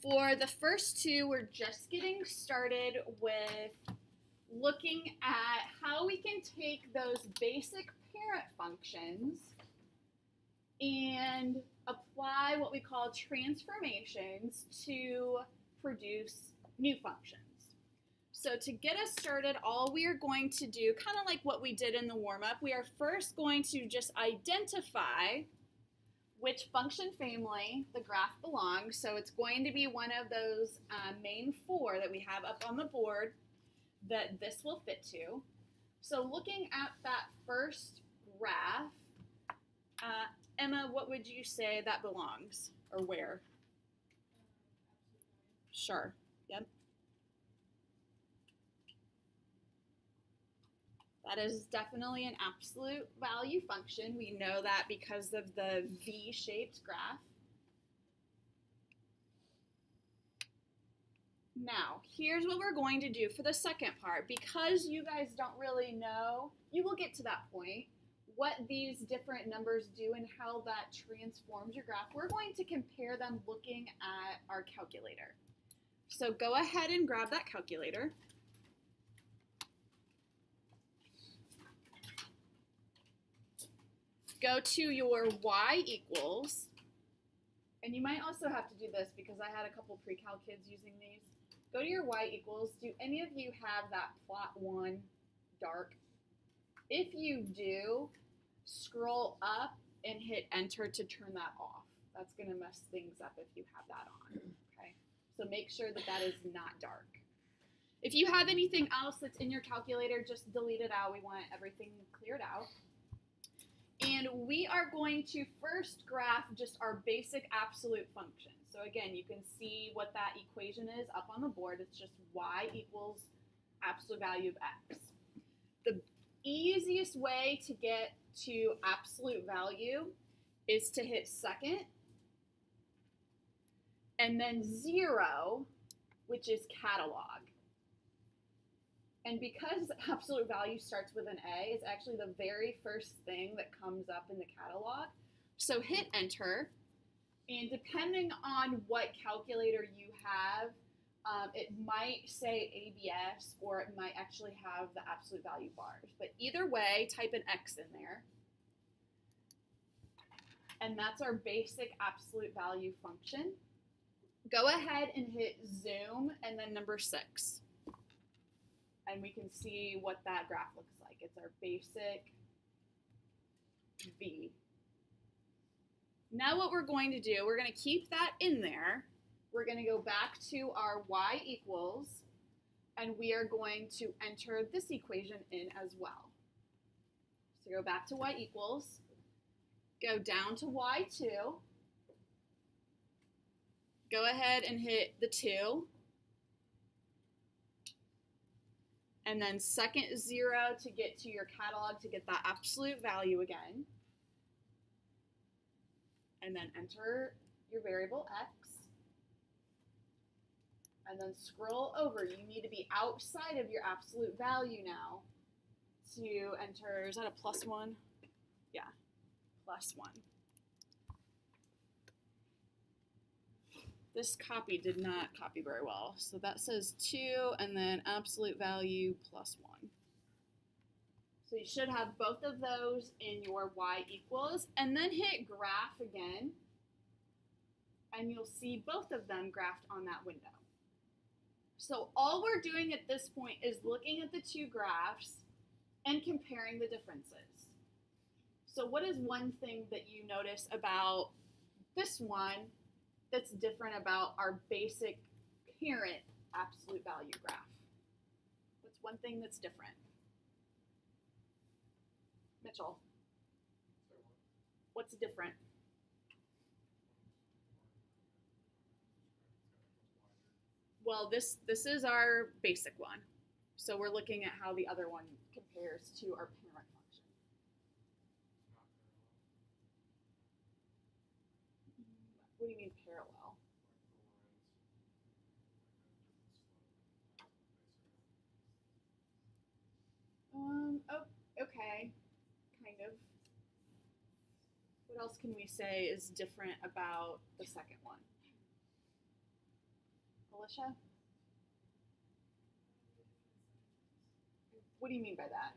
For the first two, we're just getting started with looking at how we can take those basic parent functions and apply what we call transformations to produce new functions. So to get us started, all we are going to do, kind of like what we did in the warm-up, we are first going to just identify which function family the graph belongs. So it's going to be one of those main four that we have up on the board that this will fit to. So looking at that first graph, Emma, what would you say that belongs, or where? Sure, yep. That is definitely an absolute value function. We know that because of the V-shaped graph. Now, here's what we're going to do for the second part. Because you guys don't really know, you will get to that point, what these different numbers do and how that transforms your graph. We're going to compare them looking at our calculator. So go ahead and grab that calculator. Go to your y equals, and you might also have to do this because I had a couple pre-cal kids using these. Go to your y equals. Do any of you have that plot 1 dark? If you do, scroll up and hit enter to turn that off. That's going to mess things up if you have that on. Okay, so make sure that that is not dark. If you have anything else that's in your calculator, just delete it out. We want everything cleared out. And we are going to first graph just our basic absolute function. So again, you can see what that equation is up on the board. It's just y equals absolute value of x. The easiest way to get to absolute value is to hit second and then 0, which is catalog. And because absolute value starts with an A, it's actually the very first thing that comes up in the catalog. So hit enter, and depending on what calculator you have, it might say ABS or it might actually have the absolute value bars. But either way, type an X in there. And that's our basic absolute value function. Go ahead and hit zoom and then number 6. And we can see what that graph looks like. It's our basic V. Now what we're going to do, we're going to keep that in there. We're going to go back to our y equals, and we are going to enter this equation in as well. So go back to y equals, go down to y2, go ahead and hit the 2, and then second 0 to get to your catalog to get that absolute value again. And then enter your variable x. And then scroll over. You need to be outside of your absolute value now to enter, is that a +1? Yeah, +1. This copy did not copy very well. So that says 2 and then absolute value +1. So you should have both of those in your y equals, and then hit graph again, and you'll see both of them graphed on that window. So all we're doing at this point is looking at the two graphs and comparing the differences. So what is one thing that you notice about this one that's different about our basic parent absolute value graph? What's one thing that's different? Mitchell, what's different? Well, this is our basic one. So we're looking at how the other one compares to our parent function. What do you mean parallel? Oh, okay, kind of. What else can we say is different about the second one? Alicia? What do you mean by that?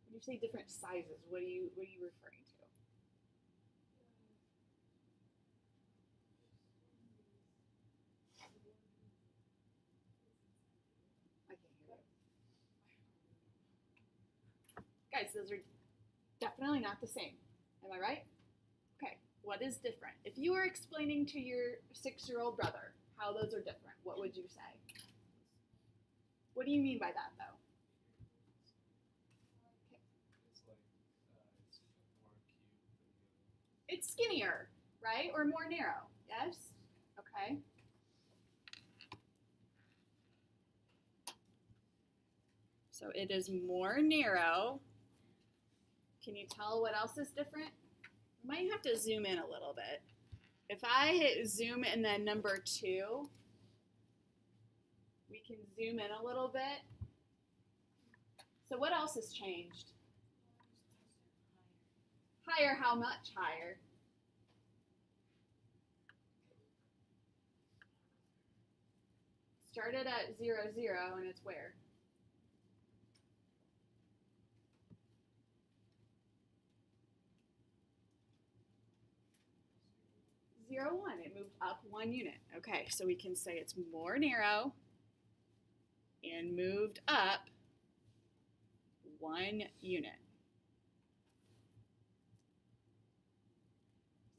When you say different sizes, what are you referring to? I can't hear you. Guys, those are definitely not the same. Am I right? Okay, what is different? If you were explaining to your 6-year-old brother how those are different, what would you say? What do you mean by that, though? It's skinnier, right? Or more narrow, yes? Okay. So it is more narrow. Can you tell what else is different? You might have to zoom in a little bit. If I hit zoom and then number 2, we can zoom in a little bit. So what else has changed? Higher, how much higher? Started at 0, 0, and it's where? 0, 1. It moved up 1 unit. Okay, so we can say it's more narrow and moved up 1 unit.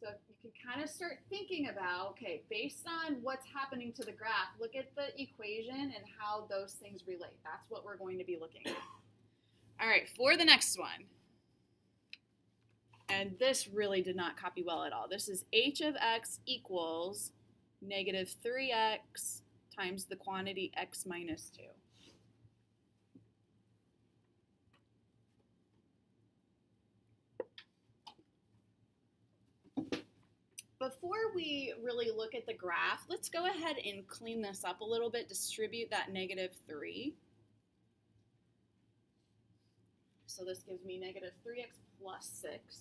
So you can kind of start thinking about, okay, based on what's happening to the graph, look at the equation and how those things relate. That's what we're going to be looking at. All right, for the next one. And this really did not copy well at all. This is h of x equals negative 3x times the quantity x minus 2. Before we really look at the graph, let's go ahead and clean this up a little bit, distribute that negative 3. So this gives me negative 3x plus 6.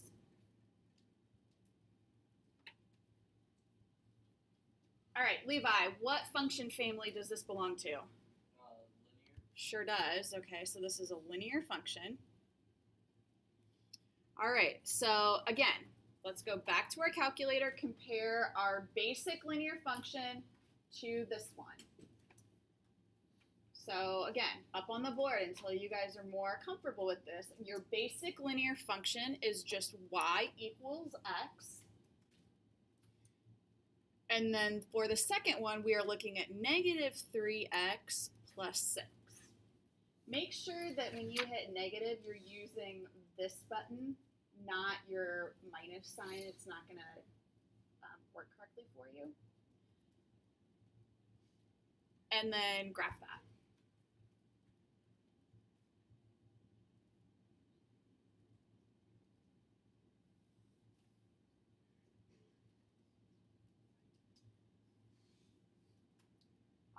All right, Levi, what function family does this belong to? Linear. Sure does. Okay, so this is a linear function. All right, so again, let's go back to our calculator, compare our basic linear function to this one. So again, up on the board until you guys are more comfortable with this, your basic linear function is just y equals x. And then for the second one, we are looking at negative 3x plus 6. Make sure that when you hit negative, you're using this button, not your minus sign. It's not going to work correctly for you. And then graph that.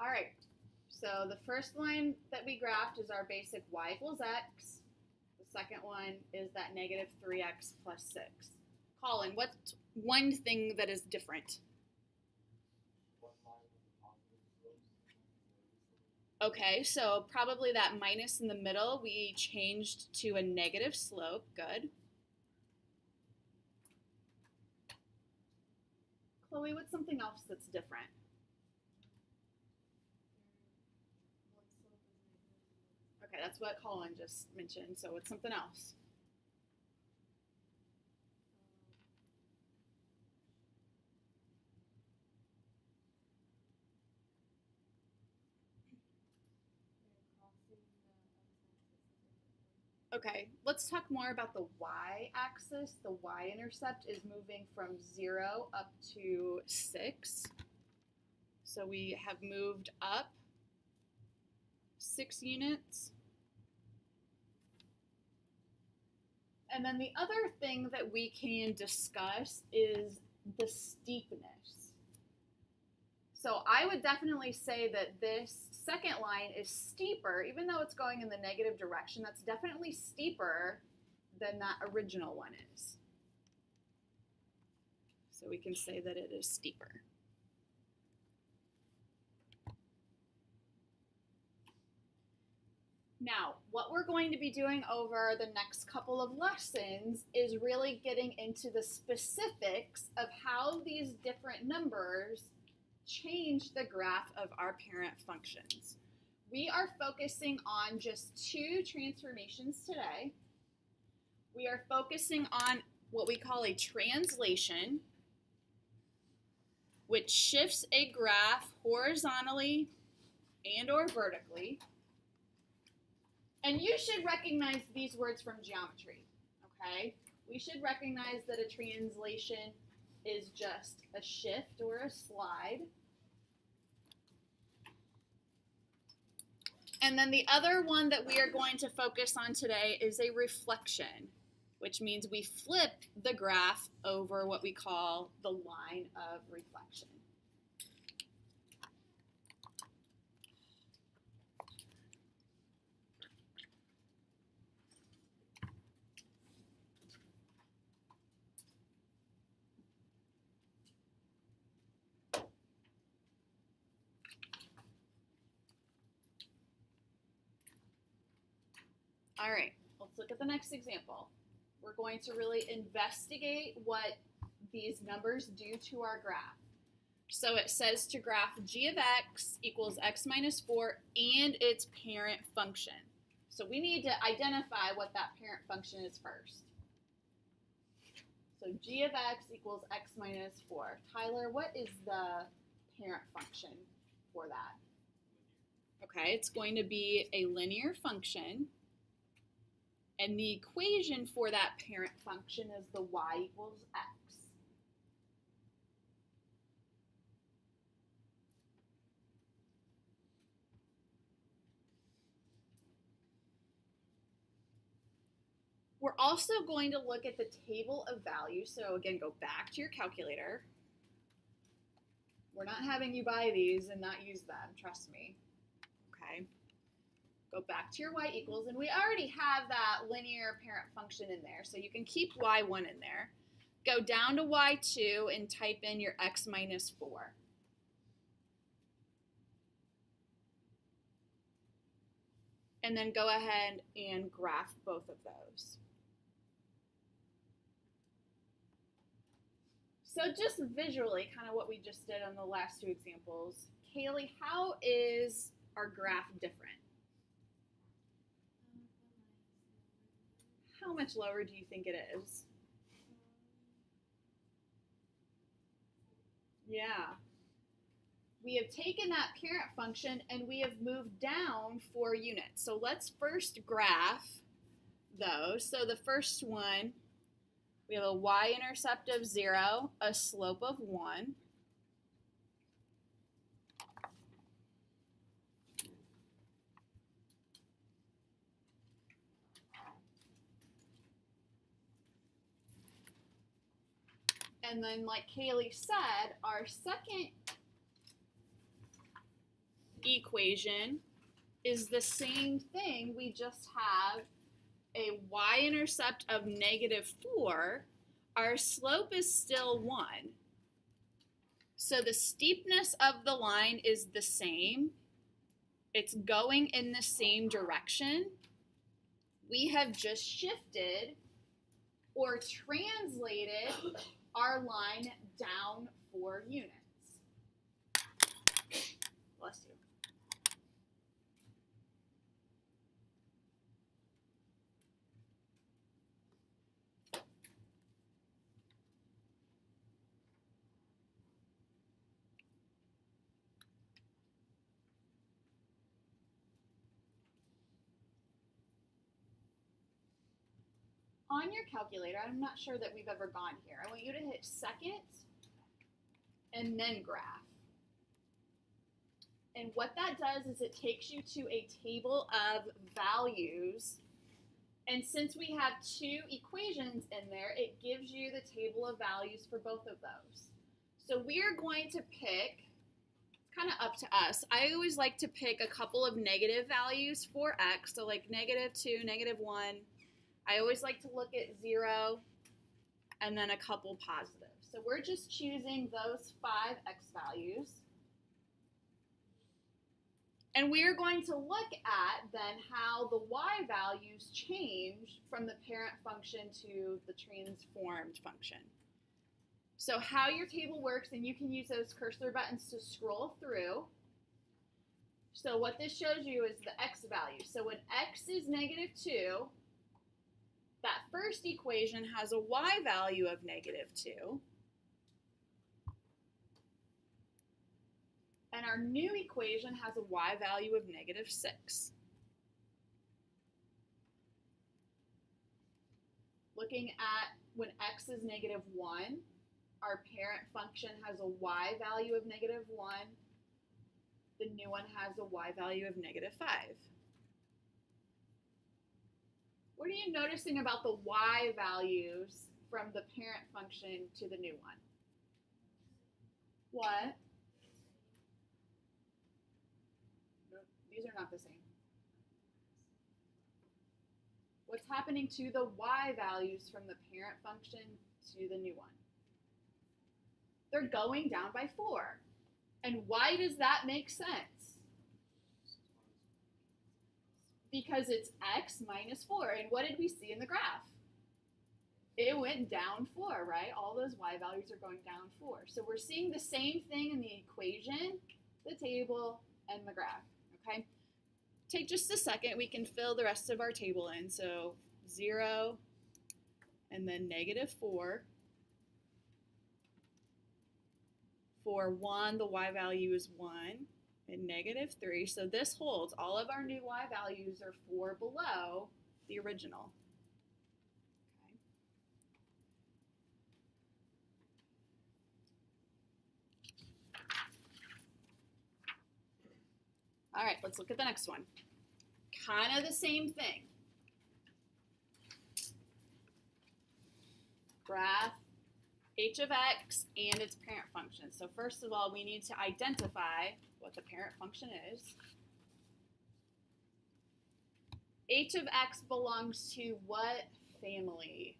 All right, so the first line that we graphed is our basic y equals x. The second one is that negative 3x plus 6. Colin, what's one thing that is different? Okay, so probably that minus in the middle, we changed to a negative slope. Good. Chloe, what's something else that's different? Okay, that's what Colin just mentioned, so it's something else. Okay, let's talk more about the y-axis. The y-intercept is moving from 0 up to 6. So we have moved up 6 units. And then the other thing that we can discuss is the steepness. So I would definitely say that this second line is steeper, even though it's going in the negative direction. That's definitely steeper than that original one is. So we can say that it is steeper. Now, what we're going to be doing over the next couple of lessons is really getting into the specifics of how these different numbers change the graph of our parent functions. We are focusing on just two transformations today. We are focusing on what we call a translation, which shifts a graph horizontally and or vertically. And you should recognize these words from geometry, okay? We should recognize that a translation is just a shift or a slide. And then the other one that we are going to focus on today is a reflection, which means we flip the graph over what we call the line of reflection. All right, let's look at the next example. We're going to really investigate what these numbers do to our graph. So it says to graph g of x equals x minus 4 and its parent function. So we need to identify what that parent function is first. So g of x equals x minus 4. Tyler, what is the parent function for that? Okay, it's going to be a linear function. And the equation for that parent function is the y equals x. We're also going to look at the table of values. So again, go back to your calculator. We're not having you buy these and not use them, trust me. Okay. Go back to your y equals, and we already have that linear parent function in there, so you can keep y1 in there. Go down to y2 and type in your x minus 4. And then go ahead and graph both of those. So just visually, kind of what we just did on the last two examples, Kaylee, how is our graph different? How much lower do you think it is? Yeah. We have taken that parent function and we have moved down 4 units. So let's first graph those. So the first one, we have a y-intercept of 0, a slope of 1. And then, like Kaylee said, our second equation is the same thing. We just have a y-intercept of -4. Our slope is still 1. So the steepness of the line is the same. It's going in the same direction. We have just shifted or translated our line down 4 units. Bless you. On your calculator, I'm not sure that we've ever gone here. I want you to hit second and then graph. And what that does is it takes you to a table of values. And since we have 2 equations in there, it gives you the table of values for both of those. So we are going to pick, it's kind of up to us. I always like to pick a couple of negative values for x, so like -2, -1. I always like to look at 0 and then a couple positives. So we're just choosing those 5 x values. And we're going to look at then how the y values change from the parent function to the transformed function. So how your table works, and you can use those cursor buttons to scroll through. So what this shows you is the x value. So when x is -2, that first equation has a y value of -2. And our new equation has a y value of -6. Looking at when x is -1, our parent function has a y value of -1. The new one has a y value of -5. What are you noticing about the y values from the parent function to the new one? What? These are not the same. What's happening to the y values from the parent function to the new one? They're going down by 4. And why does that make sense? Because it's x minus 4. And what did we see in the graph? It went down 4, right? All those y values are going down 4. So we're seeing the same thing in the equation, the table, and the graph. Okay, take just a second. We can fill the rest of our table in. So 0 and then -4. For 1, the y value is 1 and -3. So this holds. All of our new y values are 4 below the original. Okay. All right, let's look at the next one. Kind of the same thing. Graph h of x and its parent function. So first of all, we need to identify what the parent function is. H of x belongs to what family?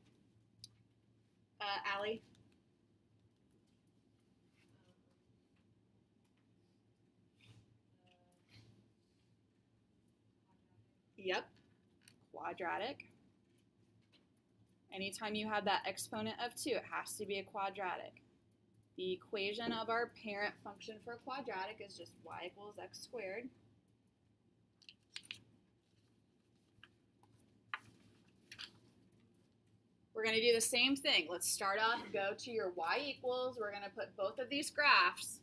Allie? Yep, quadratic. Anytime you have that exponent of 2, it has to be a quadratic. The equation of our parent function for a quadratic is just y equals x squared. We're going to do the same thing. Let's start off, go to your y equals. We're going to put both of these graphs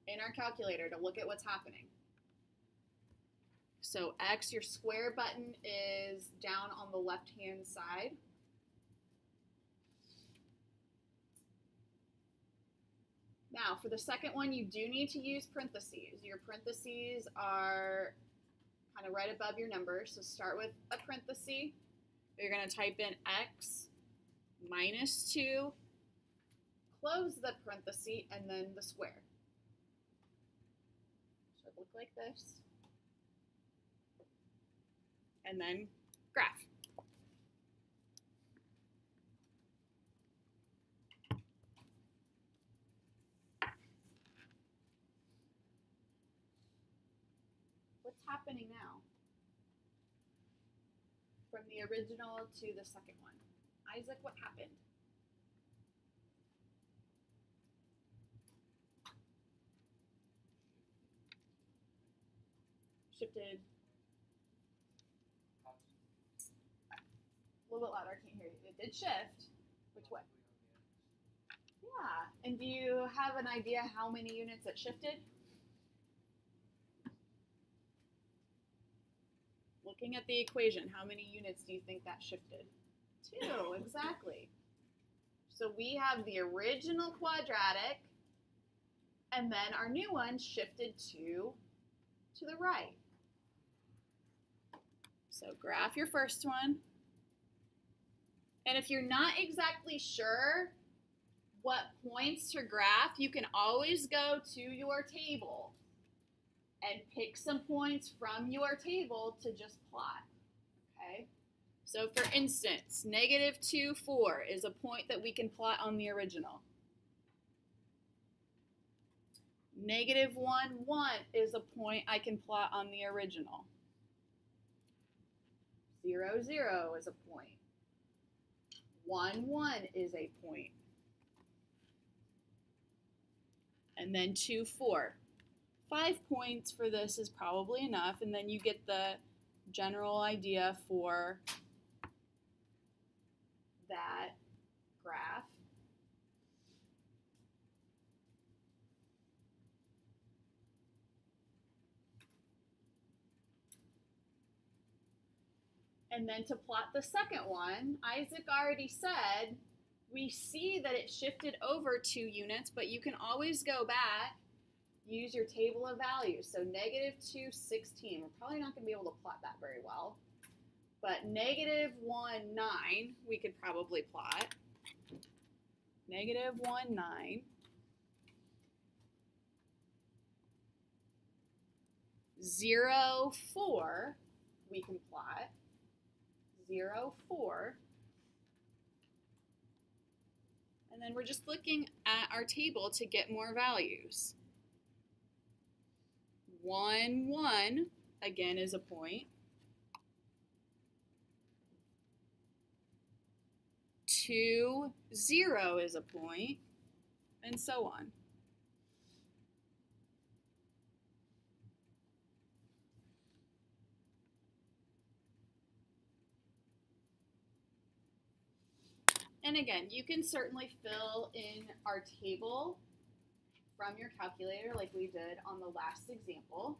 in our calculator to look at what's happening. So x, your square button is down on the left-hand side. Now, for the second one, you do need to use parentheses. Your parentheses are kind of right above your numbers. So start with a parenthesis. You're going to type in x minus 2, close the parenthesis, and then the square. Should look like this. And then graph. What's happening now from the original to the second one? Isaac, what happened? Shifted. A little bit louder, I can't hear you. It did shift. Which way? Yeah. And do you have an idea how many units it shifted? Looking at the equation, how many units do you think that shifted? 2, exactly. So we have the original quadratic, and then our new one shifted to the right. So graph your first one. And if you're not exactly sure what points to graph, you can always go to your table and pick some points from your table to just plot, okay? So for instance, -2, 4 is a point that we can plot on the original. Negative 1, 1 is a point I can plot on the original. 0, 0 is a point. 1, 1 is a point. And then 2, 4. 5 points for this is probably enough, and then you get the general idea for that graph. And then to plot the second one, Isaac already said, we see that it shifted over 2 units, but you can always go back, use your table of values. So negative 2, 16. We're probably not going to be able to plot that very well. But negative 1, 9, we could probably plot. Negative 1, 9. 0, 4, we can plot. 0, 4. And then we're just looking at our table to get more values. 1, 1, again, is a point. 2, 0 is a point, and so on. And again, you can certainly fill in our table from your calculator like we did on the last example.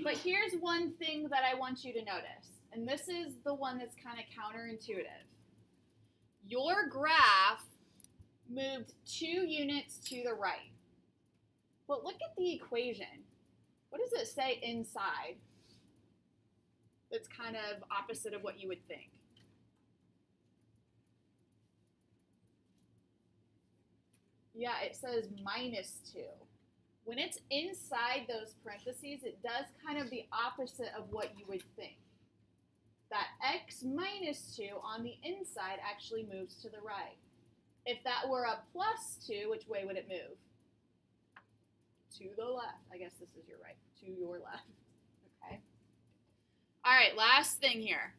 But here's one thing that I want you to notice, and this is the one that's kind of counterintuitive. Your graph moved 2 units to the right. But look at the equation. What does it say inside? That's kind of opposite of what you would think. Yeah, it says -2. When it's inside those parentheses, it does kind of the opposite of what you would think. That x -2 on the inside actually moves to the right. If that were a +2, which way would it move? To the left. I guess this is your right. To your left. Okay. All right, last thing here.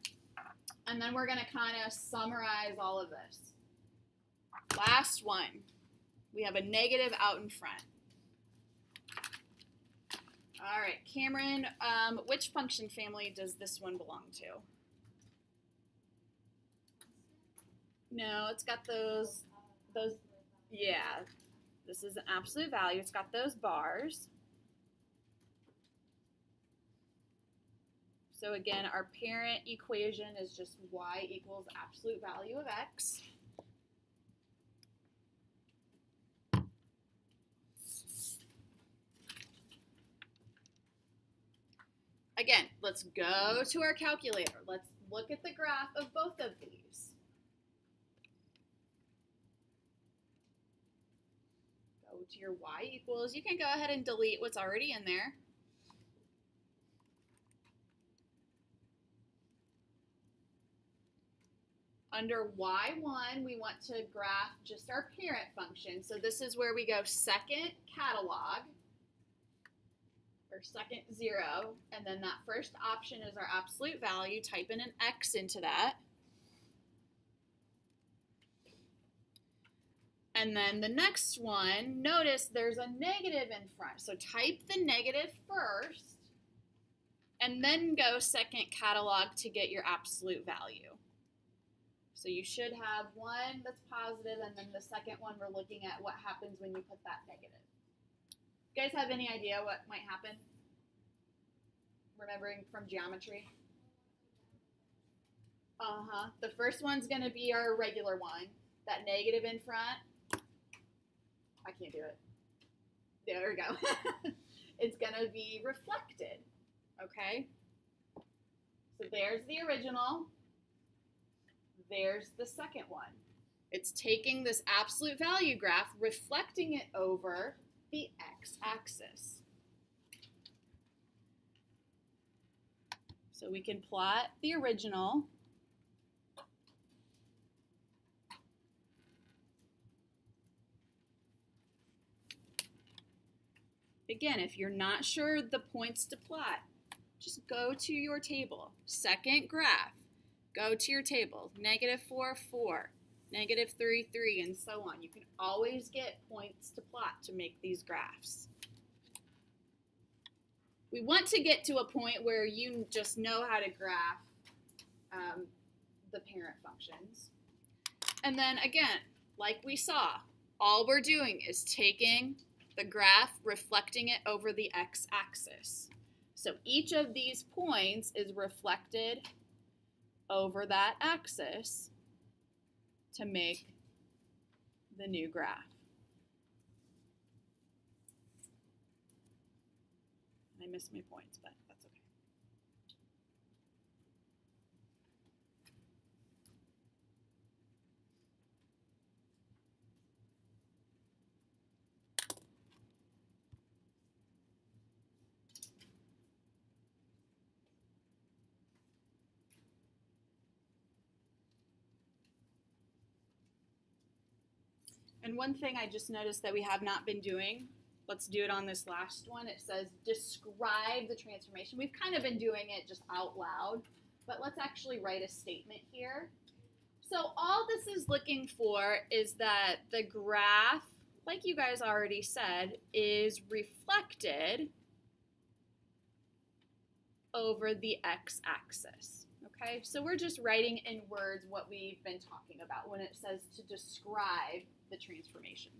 And then we're going to kind of summarize all of this. Last one. We have a negative out in front. All right, Cameron, which function family does this one belong to? No, it's got those, yeah. This is an absolute value. It's got those bars. So again, our parent equation is just y equals absolute value of x. Again, let's go to our calculator. Let's look at the graph of both of these. To your y equals, you can go ahead and delete what's already in there. Under y1, we want to graph just our parent function. So this is where we go second catalog, or second 0, and then that first option is our absolute value. Type in an x into that. And then the next one, notice there's a negative in front. So type the negative first, and then go second catalog to get your absolute value. So you should have one that's positive, and then the second one we're looking at what happens when you put that negative. You guys have any idea what might happen? Remembering from geometry? The first one's going to be our regular one. That negative in front. I can't do it. There we go. It's going to be reflected, okay? So there's the original. There's the second one. It's taking this absolute value graph, reflecting it over the x-axis. So we can plot the original. Again, if you're not sure the points to plot, just go to your table. Second graph, go to your table. -4, 4, -3, 3, and so on. You can always get points to plot to make these graphs. We want to get to a point where you just know how to graph the parent functions. And then again, like we saw, all we're doing is taking the graph, reflecting it over the x-axis. So each of these points is reflected over that axis to make the new graph. I missed my points, but that's okay. And one thing I just noticed that we have not been doing, let's do it on this last one. It says describe the transformation. We've kind of been doing it just out loud, but let's actually write a statement here. So all this is looking for is that the graph, like you guys already said, is reflected over the x-axis. Okay, so we're just writing in words what we've been talking about when it says to describe the transformation.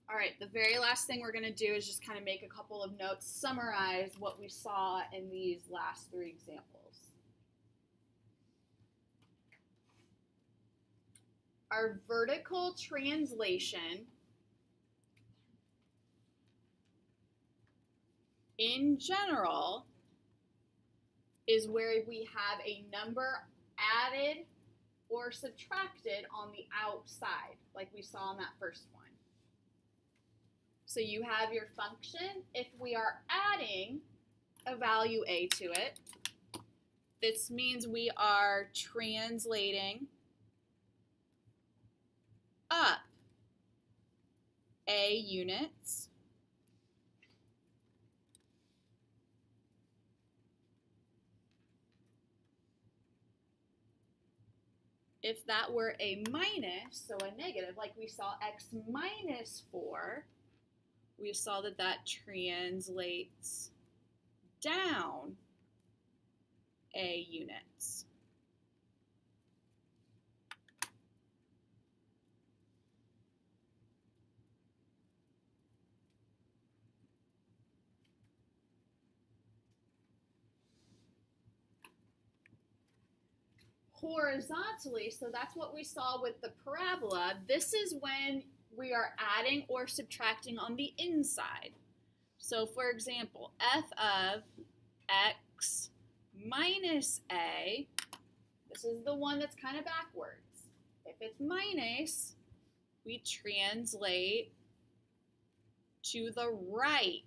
All right, the very last thing we're going to do is just kind of make a couple of notes, summarize what we saw in these last three examples. Our vertical translation in general is where we have a number added or subtracted on the outside, like we saw in that first one. So you have your function. If we are adding a value a to it, this means we are translating up a units if that were a minus, so a negative, like we saw x minus 4, we saw that that translates down a units. Horizontally, so that's what we saw with the parabola. This is when we are adding or subtracting on the inside. So for example, f of x minus a, this is the one that's kind of backwards. If it's minus, we translate to the right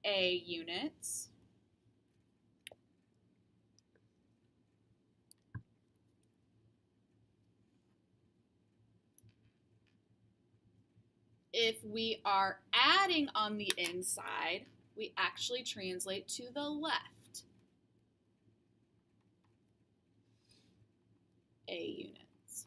a units. If we are adding on the inside, we actually translate to the left a units.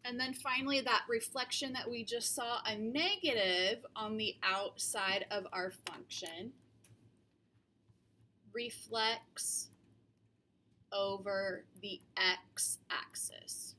And then finally, that reflection that we just saw, a negative on the outside of our function, reflects over the x-axis.